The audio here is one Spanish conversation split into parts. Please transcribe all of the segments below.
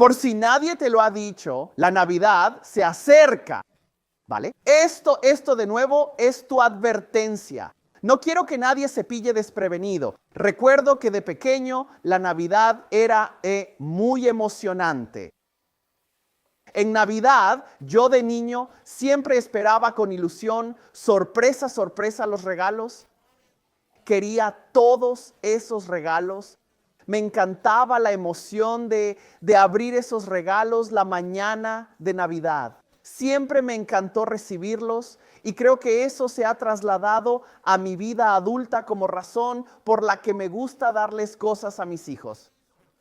Por si nadie te lo ha dicho, la Navidad se acerca, ¿vale? Esto de nuevo es tu advertencia. No quiero que nadie se pille desprevenido. Recuerdo que de pequeño la Navidad era muy emocionante. En Navidad, yo de niño siempre esperaba con ilusión, sorpresa, sorpresa, los regalos. Quería todos esos regalos. Me encantaba la emoción de abrir esos regalos la mañana de Navidad. Siempre me encantó recibirlos y creo que eso se ha trasladado a mi vida adulta como razón por la que me gusta darles cosas a mis hijos.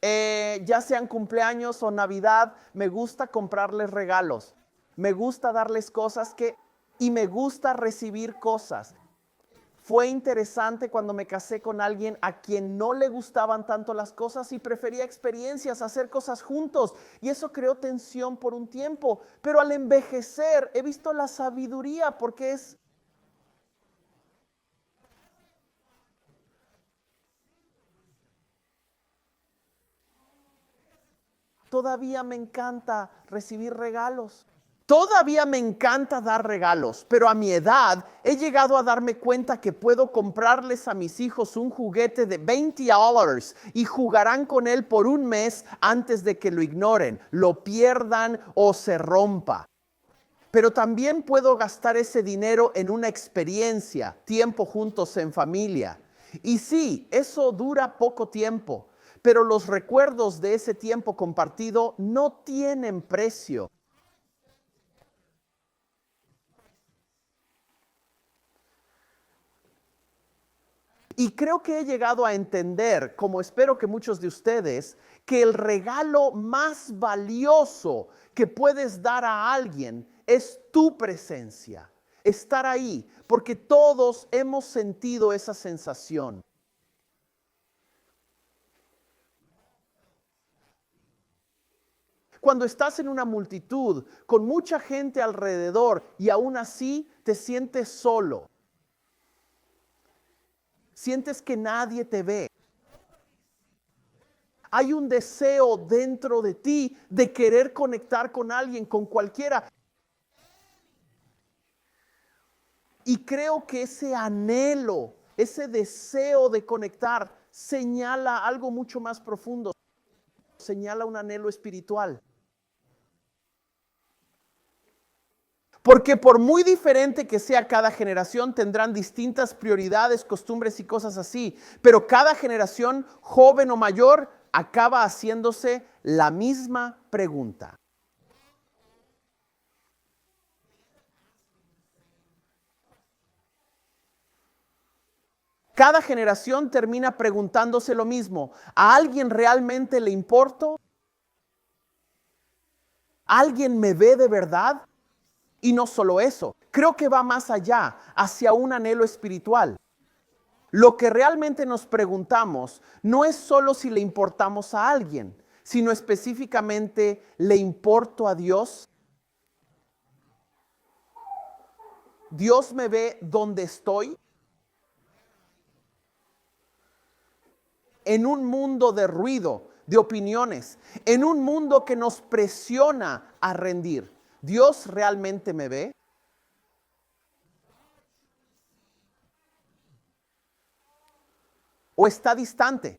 Ya sean cumpleaños o Navidad, me gusta comprarles regalos. Me gusta darles cosas y me gusta recibir cosas. Fue interesante cuando me casé con alguien a quien no le gustaban tanto las cosas y prefería experiencias, hacer cosas juntos. Y eso creó tensión por un tiempo. Pero al envejecer he visto la sabiduría porque todavía me encanta recibir regalos. Todavía me encanta dar regalos, pero a mi edad he llegado a darme cuenta que puedo comprarles a mis hijos un juguete de $20 y jugarán con él por un mes antes de que lo ignoren, lo pierdan o se rompa. Pero también puedo gastar ese dinero en una experiencia, tiempo juntos en familia. Y sí, eso dura poco tiempo, pero los recuerdos de ese tiempo compartido no tienen precio. Y creo que he llegado a entender, como espero que muchos de ustedes, que el regalo más valioso que puedes dar a alguien es tu presencia, estar ahí, porque todos hemos sentido esa sensación. Cuando estás en una multitud con mucha gente alrededor y aún así te sientes solo. Sientes que nadie te ve. Hay un deseo dentro de ti de querer conectar con alguien, con cualquiera. Y creo que ese anhelo, ese deseo de conectar, señala algo mucho más profundo. Señala un anhelo espiritual. Porque por muy diferente que sea cada generación, tendrán distintas prioridades, costumbres y cosas así. Pero cada generación, joven o mayor, acaba haciéndose la misma pregunta. Cada generación termina preguntándose lo mismo. ¿A alguien realmente le importo? ¿Alguien me ve de verdad? Y no solo eso, creo que va más allá, hacia un anhelo espiritual. Lo que realmente nos preguntamos no es solo si le importamos a alguien, sino específicamente, ¿le importo a Dios? ¿Dios me ve donde estoy? En un mundo de ruido, de opiniones, en un mundo que nos presiona a rendir, ¿Dios realmente me ve? ¿O está distante?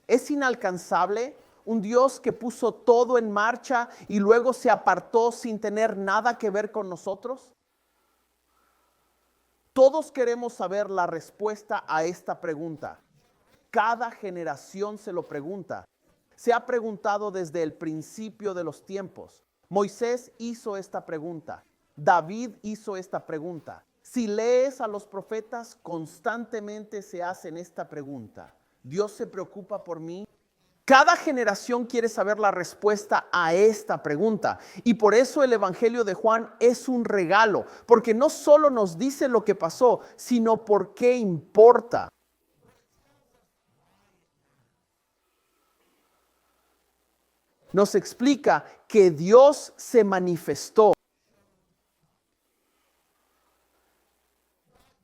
¿Es inalcanzable? Un Dios que puso todo en marcha y luego se apartó sin tener nada que ver con nosotros. Todos queremos saber la respuesta a esta pregunta. Cada generación se lo pregunta. Se ha preguntado desde el principio de los tiempos. Moisés hizo esta pregunta. David hizo esta pregunta. Si lees a los profetas, constantemente se hacen esta pregunta. ¿Dios se preocupa por mí? Cada generación quiere saber la respuesta a esta pregunta. Y por eso el Evangelio de Juan es un regalo. Porque no solo nos dice lo que pasó, sino por qué importa. Nos explica que Dios se manifestó.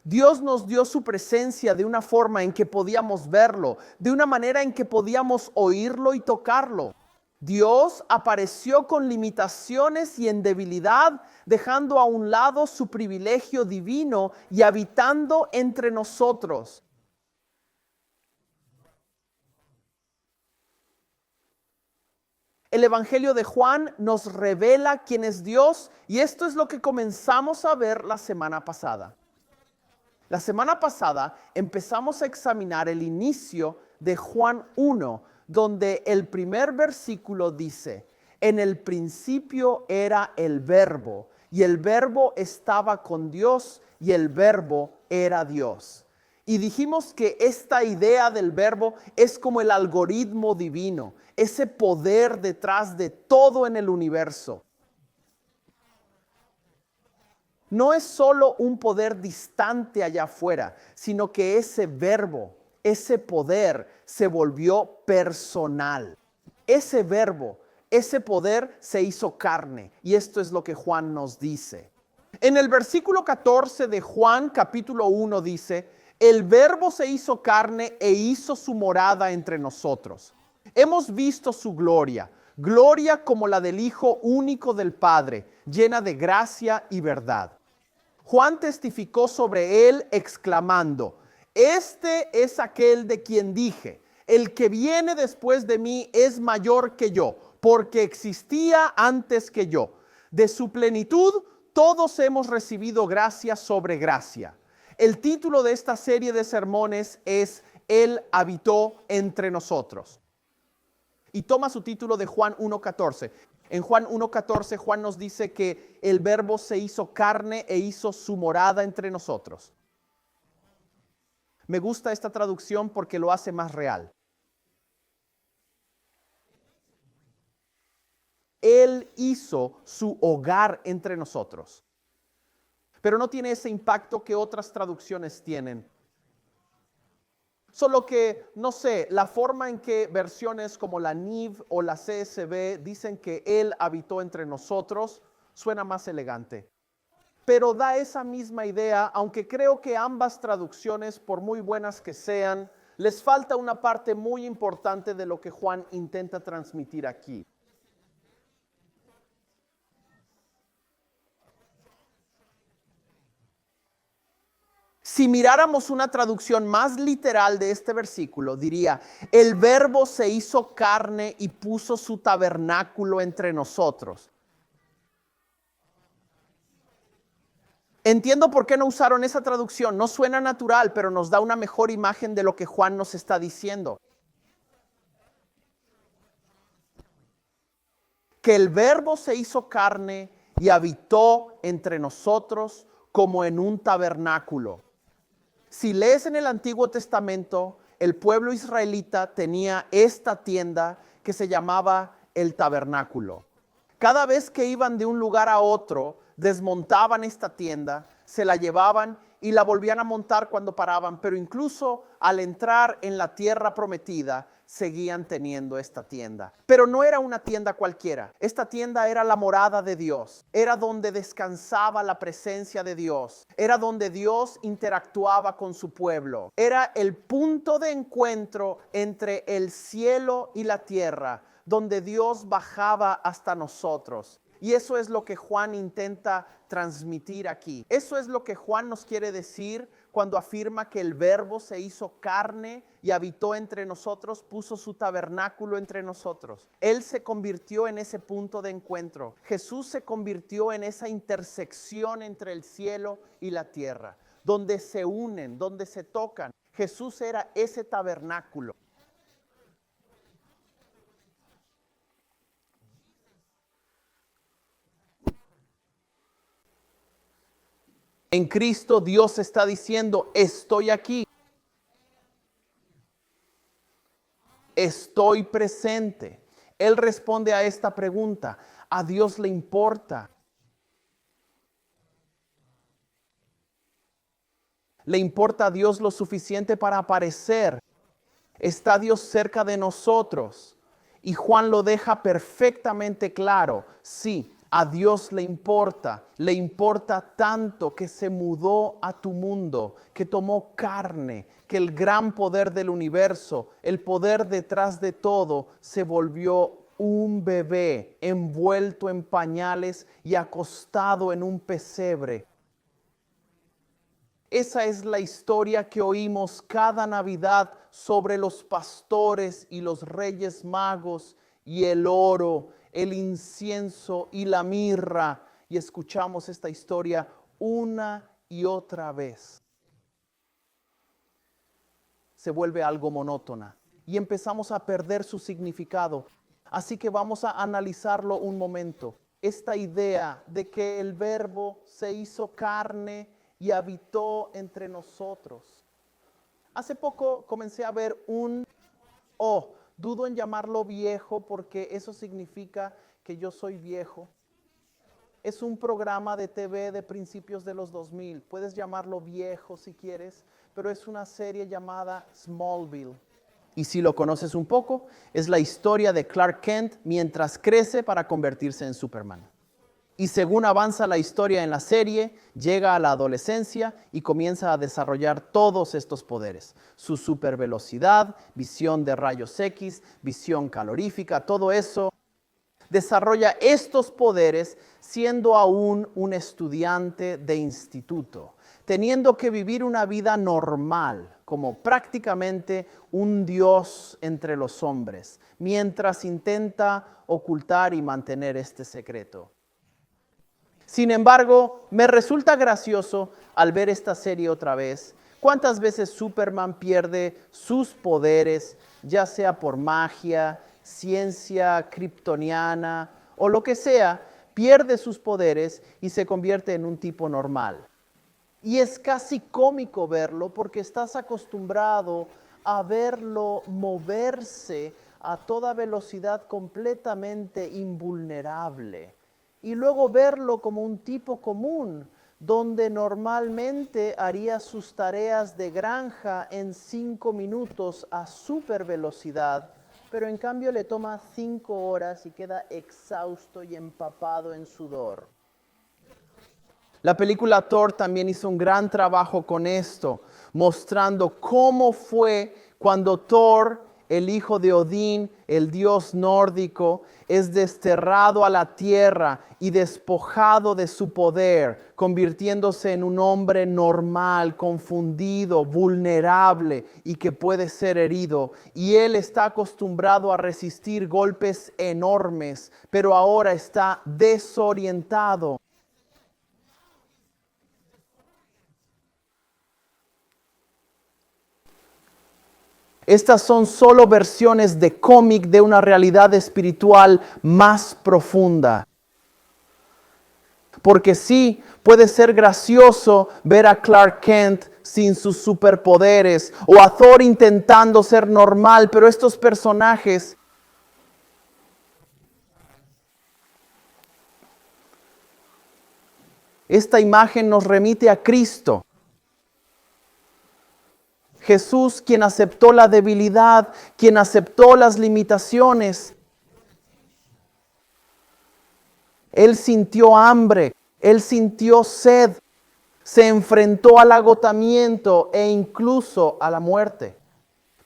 Dios nos dio su presencia de una forma en que podíamos verlo, de una manera en que podíamos oírlo y tocarlo. Dios apareció con limitaciones y en debilidad, dejando a un lado su privilegio divino y habitando entre nosotros. El Evangelio de Juan nos revela quién es Dios y esto es lo que comenzamos a ver la semana pasada. La semana pasada empezamos a examinar el inicio de Juan 1, donde el primer versículo dice, en el principio era el verbo, y el verbo estaba con Dios, y el verbo era Dios. Y dijimos que esta idea del verbo es como el algoritmo divino, ese poder detrás de todo en el universo. No es solo un poder distante allá afuera, sino que ese verbo, ese poder se volvió personal. Ese verbo, ese poder se hizo carne. Y esto es lo que Juan nos dice. En el versículo 14 de Juan capítulo 1 dice, el verbo se hizo carne e hizo su morada entre nosotros. Hemos visto su gloria, gloria como la del Hijo único del Padre, llena de gracia y verdad. Juan testificó sobre él exclamando, este es aquel de quien dije, el que viene después de mí es mayor que yo, porque existía antes que yo. De su plenitud todos hemos recibido gracia sobre gracia. El título de esta serie de sermones es Él habitó entre nosotros. Y toma su título de Juan 1:14. En Juan 1:14 Juan nos dice que el verbo se hizo carne e hizo su morada entre nosotros. Me gusta esta traducción porque lo hace más real. Él hizo su hogar entre nosotros. Pero no tiene ese impacto que otras traducciones tienen. Solo que, no sé, la forma en que versiones como la NIV o la CSB dicen que Él habitó entre nosotros, suena más elegante. Pero da esa misma idea, aunque creo que ambas traducciones, por muy buenas que sean, les falta una parte muy importante de lo que Juan intenta transmitir aquí. Si miráramos una traducción más literal de este versículo, diría, el verbo se hizo carne y puso su tabernáculo entre nosotros. Entiendo por qué no usaron esa traducción, no suena natural, pero nos da una mejor imagen de lo que Juan nos está diciendo. Que el verbo se hizo carne y habitó entre nosotros como en un tabernáculo. Si lees en el Antiguo Testamento, el pueblo israelita tenía esta tienda que se llamaba el tabernáculo. Cada vez que iban de un lugar a otro, desmontaban esta tienda, se la llevaban y la volvían a montar cuando paraban, pero incluso al entrar en la tierra prometida, seguían teniendo esta tienda. Pero no era una tienda cualquiera. Esta tienda era la morada de Dios. Era donde descansaba la presencia de Dios. Era donde Dios interactuaba con su pueblo. Era el punto de encuentro entre el cielo y la tierra, donde Dios bajaba hasta nosotros. Y eso es lo que Juan intenta transmitir aquí. Eso es lo que Juan nos quiere decir cuando afirma que el verbo se hizo carne y habitó entre nosotros, puso su tabernáculo entre nosotros. Él se convirtió en ese punto de encuentro. Jesús se convirtió en esa intersección entre el cielo y la tierra, donde se unen, donde se tocan. Jesús era ese tabernáculo. En Cristo Dios está diciendo, estoy aquí. Estoy presente. Él responde a esta pregunta. A Dios le importa. Le importa a Dios lo suficiente para aparecer. Está Dios cerca de nosotros. Y Juan lo deja perfectamente claro. Sí, A Dios le importa tanto que se mudó a tu mundo, que tomó carne, que el gran poder del universo, el poder detrás de todo, se volvió un bebé envuelto en pañales y acostado en un pesebre. Esa es la historia que oímos cada Navidad sobre los pastores y los reyes magos y el oro, el incienso y la mirra. Y escuchamos esta historia una y otra vez. Se vuelve algo monótona y empezamos a perder su significado. Así que vamos a analizarlo un momento. Esta idea de que el Verbo se hizo carne y habitó entre nosotros. Hace poco comencé a ver dudo en llamarlo viejo porque eso significa que yo soy viejo. Es un programa de TV de principios de los 2000. Puedes llamarlo viejo si quieres, pero es una serie llamada Smallville. Y si lo conoces un poco, es la historia de Clark Kent mientras crece para convertirse en Superman. Y según avanza la historia en la serie, llega a la adolescencia y comienza a desarrollar todos estos poderes. Su supervelocidad, visión de rayos X, visión calorífica, todo eso. Desarrolla estos poderes siendo aún un estudiante de instituto, teniendo que vivir una vida normal, como prácticamente un dios entre los hombres, mientras intenta ocultar y mantener este secreto. Sin embargo, me resulta gracioso al ver esta serie otra vez, cuántas veces Superman pierde sus poderes, ya sea por magia, ciencia kryptoniana o lo que sea, pierde sus poderes y se convierte en un tipo normal. Y es casi cómico verlo porque estás acostumbrado a verlo moverse a toda velocidad completamente invulnerable. Y luego verlo como un tipo común, donde normalmente haría sus tareas de granja en 5 minutos a super velocidad, pero en cambio le toma 5 horas y queda exhausto y empapado en sudor. La película Thor también hizo un gran trabajo con esto, mostrando cómo fue cuando Thor, el hijo de Odín, el dios nórdico, es desterrado a la tierra y despojado de su poder, convirtiéndose en un hombre normal, confundido, vulnerable y que puede ser herido. Y él está acostumbrado a resistir golpes enormes, pero ahora está desorientado. Estas son solo versiones de cómic de una realidad espiritual más profunda. Porque sí, puede ser gracioso ver a Clark Kent sin sus superpoderes o a Thor intentando ser normal, pero estos personajes esta imagen nos remite a Cristo. Jesús, quien aceptó la debilidad, quien aceptó las limitaciones. Él sintió hambre, él sintió sed, se enfrentó al agotamiento e incluso a la muerte.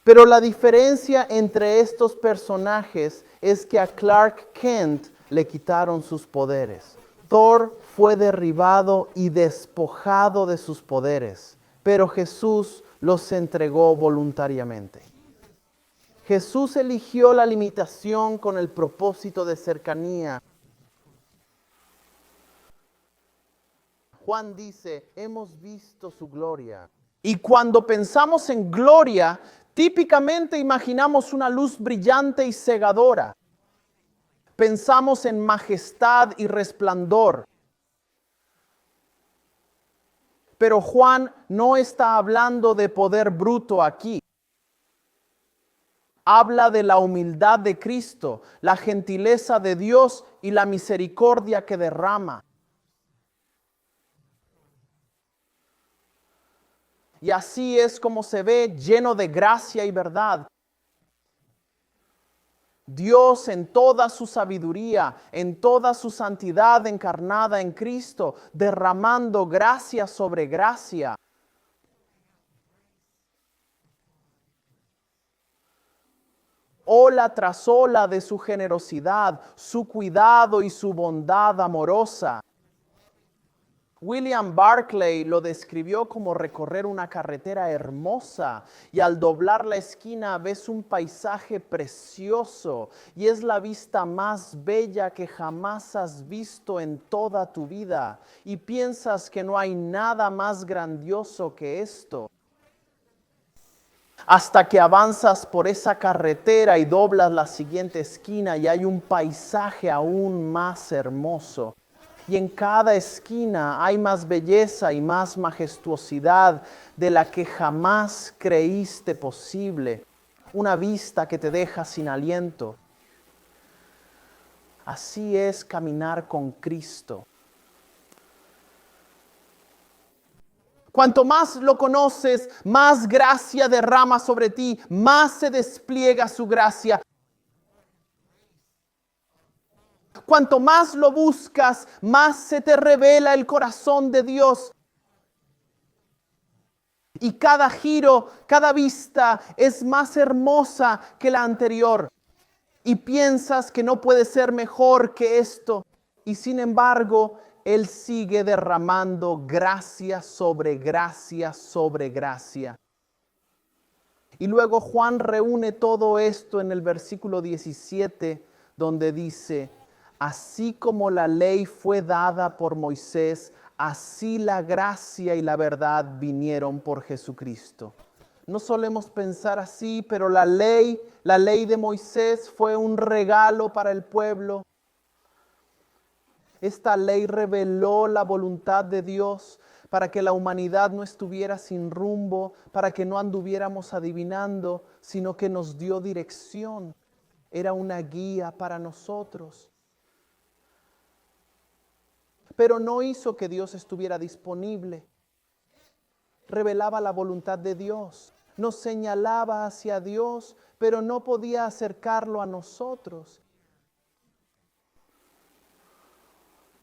Pero la diferencia entre estos personajes es que a Clark Kent le quitaron sus poderes. Thor fue derribado y despojado de sus poderes, pero Jesús los entregó voluntariamente. Jesús eligió la limitación con el propósito de cercanía. Juan dice, hemos visto su gloria. Y cuando pensamos en gloria, típicamente imaginamos una luz brillante y cegadora. Pensamos en majestad y resplandor. Pero Juan no está hablando de poder bruto aquí. Habla de la humildad de Cristo, la gentileza de Dios y la misericordia que derrama. Y así es como se ve lleno de gracia y verdad. Dios en toda su sabiduría, en toda su santidad encarnada en Cristo, derramando gracia sobre gracia. Ola tras ola de su generosidad, su cuidado y su bondad amorosa. William Barclay lo describió como recorrer una carretera hermosa y al doblar la esquina ves un paisaje precioso y es la vista más bella que jamás has visto en toda tu vida y piensas que no hay nada más grandioso que esto. Hasta que avanzas por esa carretera y doblas la siguiente esquina y hay un paisaje aún más hermoso. Y en cada esquina hay más belleza y más majestuosidad de la que jamás creíste posible. Una vista que te deja sin aliento. Así es caminar con Cristo. Cuanto más lo conoces, más gracia derrama sobre ti, más se despliega su gracia. Cuanto más lo buscas, más se te revela el corazón de Dios. Y cada giro, cada vista es más hermosa que la anterior. Y piensas que no puede ser mejor que esto. Y sin embargo, Él sigue derramando gracia sobre gracia sobre gracia. Y luego Juan reúne todo esto en el versículo 17, donde dice, así como la ley fue dada por Moisés, así la gracia y la verdad vinieron por Jesucristo. No solemos pensar así, pero la ley de Moisés fue un regalo para el pueblo. Esta ley reveló la voluntad de Dios para que la humanidad no estuviera sin rumbo, para que no anduviéramos adivinando, sino que nos dio dirección. Era una guía para nosotros. Pero no hizo que Dios estuviera disponible. Revelaba la voluntad de Dios. Nos señalaba hacia Dios, pero no podía acercarlo a nosotros.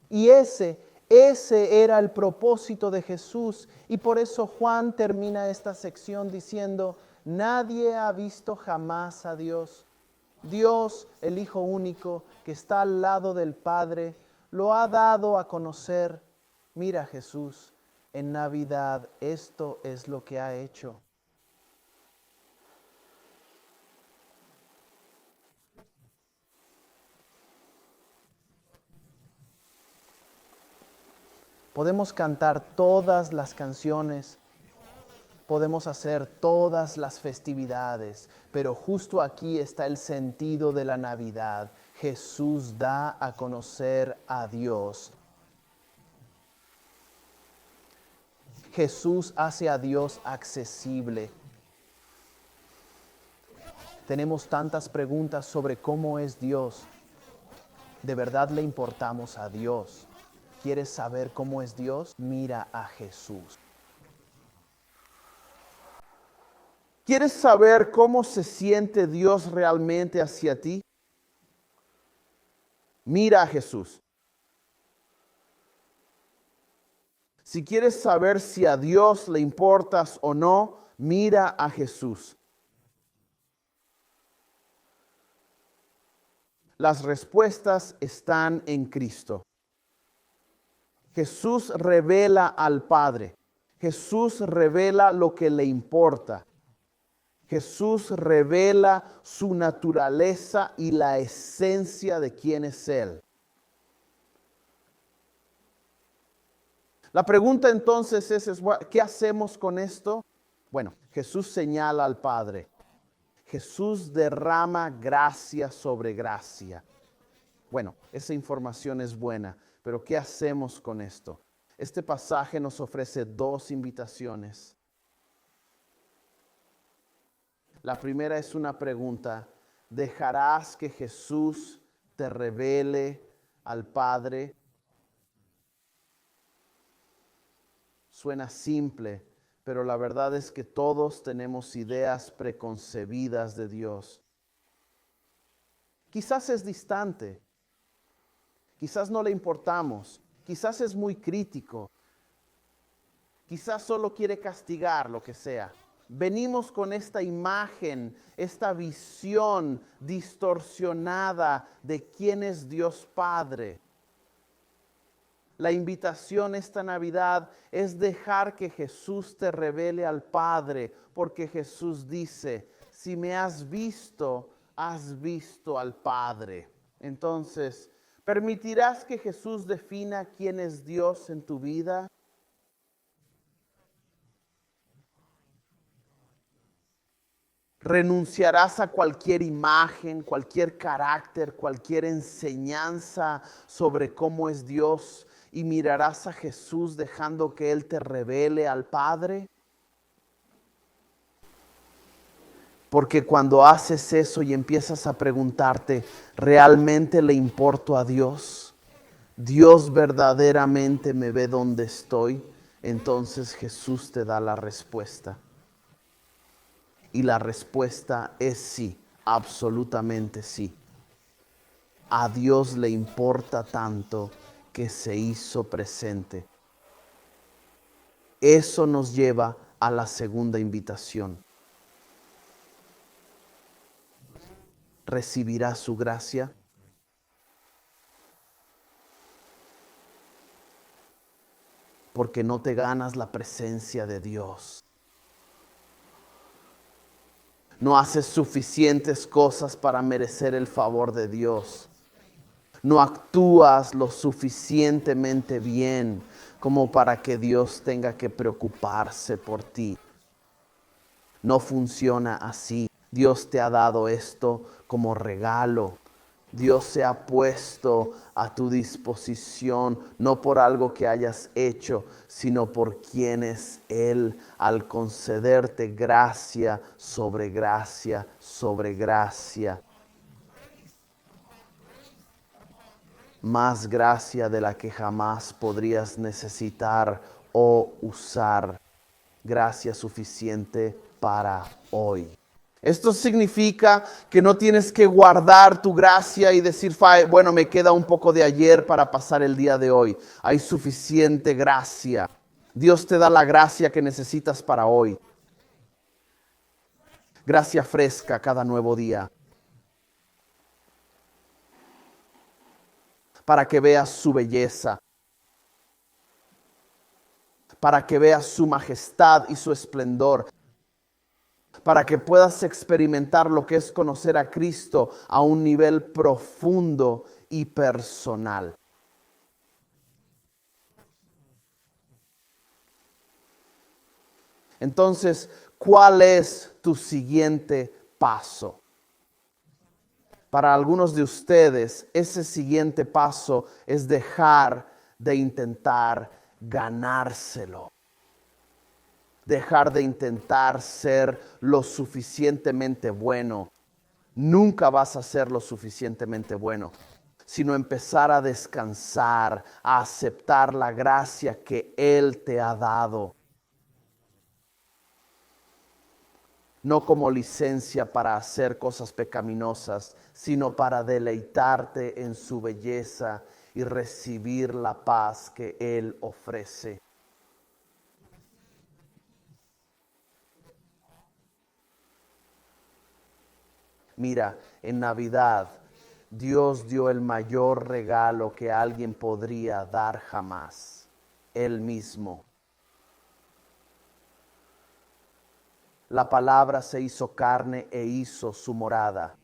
Y ese era el propósito de Jesús. Y por eso Juan termina esta sección diciendo, nadie ha visto jamás a Dios. Dios, el Hijo único, que está al lado del Padre, lo ha dado a conocer. Mira Jesús, en Navidad esto es lo que ha hecho. Podemos cantar todas las canciones, podemos hacer todas las festividades, pero justo aquí está el sentido de la Navidad. Jesús da a conocer a Dios. Jesús hace a Dios accesible. Tenemos tantas preguntas sobre cómo es Dios. ¿De verdad le importamos a Dios? ¿Quieres saber cómo es Dios? Mira a Jesús. ¿Quieres saber cómo se siente Dios realmente hacia ti? Mira a Jesús. Si quieres saber si a Dios le importas o no, mira a Jesús. Las respuestas están en Cristo. Jesús revela al Padre. Jesús revela lo que le importa. Jesús revela su naturaleza y la esencia de quién es Él. La pregunta entonces es, ¿qué hacemos con esto? Bueno, Jesús señala al Padre. Jesús derrama gracia sobre gracia. Bueno, esa información es buena, pero ¿qué hacemos con esto? Este pasaje nos ofrece dos invitaciones. La primera es una pregunta. ¿Dejarás que Jesús te revele al Padre? Suena simple, pero la verdad es que todos tenemos ideas preconcebidas de Dios. Quizás es distante, quizás no le importamos, quizás es muy crítico, quizás solo quiere castigar, lo que sea. Venimos con esta imagen, esta visión distorsionada de quién es Dios Padre. La invitación esta Navidad es dejar que Jesús te revele al Padre, porque Jesús dice, si me has visto al Padre. Entonces, ¿permitirás que Jesús defina quién es Dios en tu vida? ¿Renunciarás a cualquier imagen, cualquier carácter, cualquier enseñanza sobre cómo es Dios y mirarás a Jesús dejando que Él te revele al Padre? Porque cuando haces eso y empiezas a preguntarte, ¿realmente le importo a Dios? ¿Dios verdaderamente me ve donde estoy? Entonces Jesús te da la respuesta. Y la respuesta es sí, absolutamente sí. A Dios le importa tanto que se hizo presente. Eso nos lleva a la segunda invitación. ¿Recibirás su gracia? Porque no te ganas la presencia de Dios. No haces suficientes cosas para merecer el favor de Dios. No actúas lo suficientemente bien como para que Dios tenga que preocuparse por ti. No funciona así. Dios te ha dado esto como regalo. Dios se ha puesto a tu disposición, no por algo que hayas hecho, sino por quien es Él, al concederte gracia sobre gracia sobre gracia. Más gracia de la que jamás podrías necesitar o usar. Gracia suficiente para hoy. Esto significa que no tienes que guardar tu gracia y decir, bueno, me queda un poco de ayer para pasar el día de hoy. Hay suficiente gracia. Dios te da la gracia que necesitas para hoy. Gracia fresca cada nuevo día. Para que veas su belleza. Para que veas su majestad y su esplendor. Para que puedas experimentar lo que es conocer a Cristo a un nivel profundo y personal. Entonces, ¿cuál es tu siguiente paso? Para algunos de ustedes, ese siguiente paso es dejar de intentar ganárselo. Dejar de intentar ser lo suficientemente bueno. Nunca vas a ser lo suficientemente bueno, sino empezar a descansar, a aceptar la gracia que Él te ha dado. No como licencia para hacer cosas pecaminosas, sino para deleitarte en su belleza y recibir la paz que Él ofrece. Mira, en Navidad, Dios dio el mayor regalo que alguien podría dar jamás, Él mismo. La palabra se hizo carne e hizo su morada.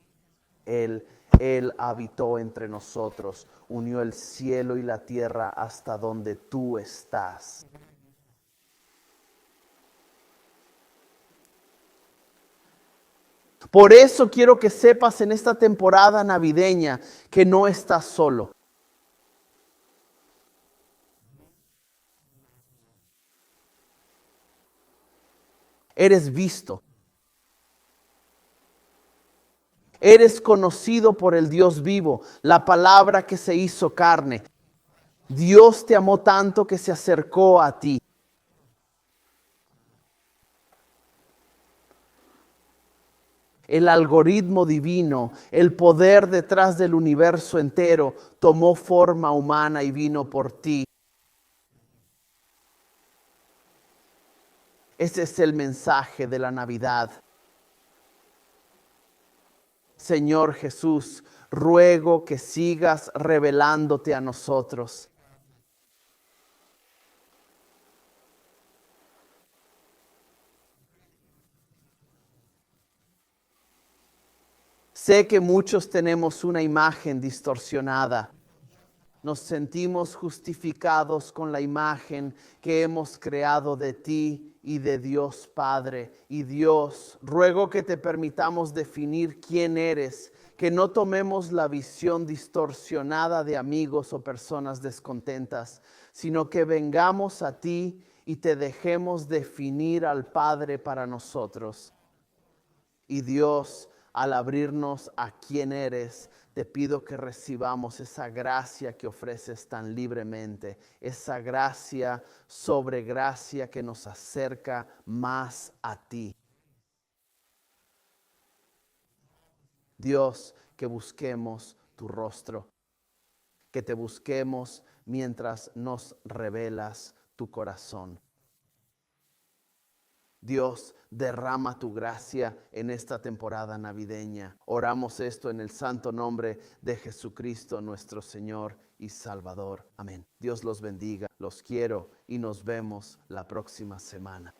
Él habitó entre nosotros, unió el cielo y la tierra hasta donde tú estás. Por eso quiero que sepas en esta temporada navideña que no estás solo. Eres visto. Eres conocido por el Dios vivo, la palabra que se hizo carne. Dios te amó tanto que se acercó a ti. El algoritmo divino, el poder detrás del universo entero, tomó forma humana y vino por ti. Ese es el mensaje de la Navidad. Señor Jesús, ruego que sigas revelándote a nosotros. Sé que muchos tenemos una imagen distorsionada. Nos sentimos justificados con la imagen que hemos creado de ti y de Dios Padre. Y Dios, ruego que te permitamos definir quién eres, que no tomemos la visión distorsionada de amigos o personas descontentas, sino que vengamos a ti y te dejemos definir al Padre para nosotros. Y Dios, al abrirnos a quién eres, te pido que recibamos esa gracia que ofreces tan libremente, esa gracia sobre gracia que nos acerca más a ti. Dios, que busquemos tu rostro, que te busquemos mientras nos revelas tu corazón. Dios, derrama tu gracia en esta temporada navideña. Oramos esto en el santo nombre de Jesucristo, nuestro Señor y Salvador. Amén. Dios los bendiga, los quiero y nos vemos la próxima semana.